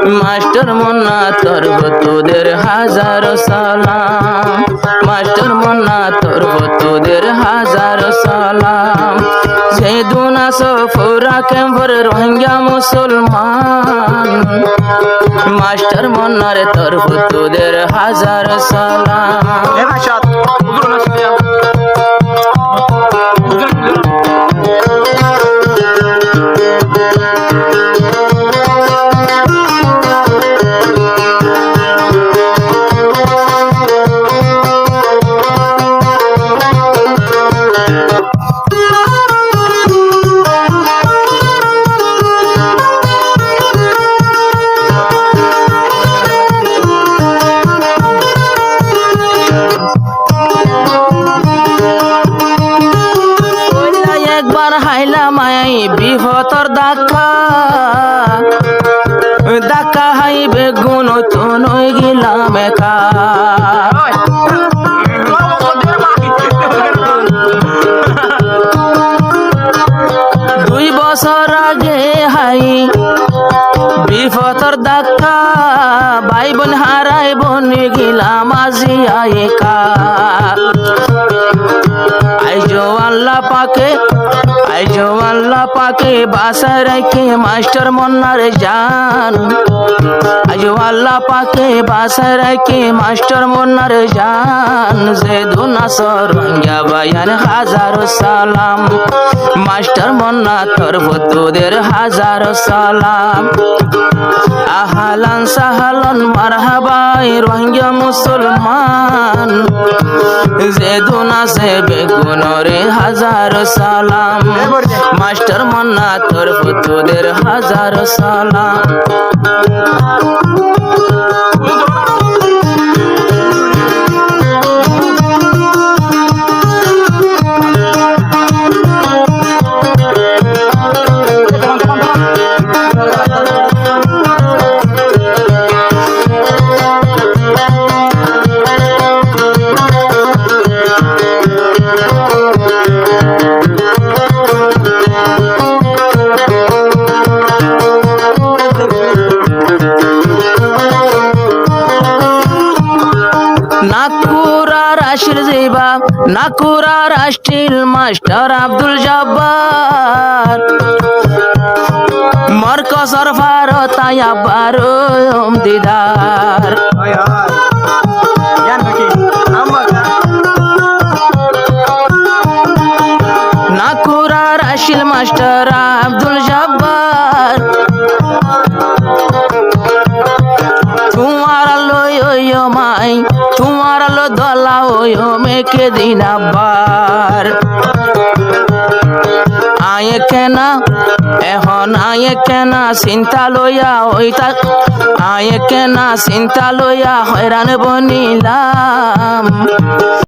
Master Munna তরব তোদের হাজারো সালাম, মাস্টার মুন্না তরব তোদের হাজারো সালাম। যেদুনা সফরা কেম্বর রোহিঙ্গা মুসলমান, মাস্টার মুন্নার তরব তোদের হাজারো সালাম। বিহতর দাকা দাকা হাইবে গুণ তো নই গিলাম একা। দুই বছর আগে হাই বিপতর দাকা, ভাই বোন হারাই বোন গিলাম আজি একা। আইজো আল্লাহ পাকে, আইজো আল্লাহ পাকে বাসায় রেখে মাস্টার মুন্নার জান, আইজো আল্লাহ পাকে বাসায় রেখে মাস্টার মুন্নার জান। যেদুনা রোহিঙ্গা ভাইয়ার হাজারো সালাম, মাস্টার মুন্না তরব তোদের হাজারো সালাম। আহলান সাহলান মারহাবা রোহিঙ্গা মুসলমান, যেদুনা সে বেগুনরে হাজারো সালাম, মাস্টার মুন্না তরব তোদের হাজারো সালাম। নাকুরা রাষ্ট্রীয় মাস্টার আব্দুল জব্বার, মরকসর ভারতায় আবার দিদার। নাকুরা রাষ্ট্রীয় মাস্টার আব্দুল জব্বার, তোমার লয় মাই তোমার লো দলা ওয়ো মেকে দিন আবার। আয়ে কেনা এখন আয়ে কেনা চিন্তা লইয়া ওইটা, আয়ে কেনা চিন্তা লইয়া হয়রান বনিলাম।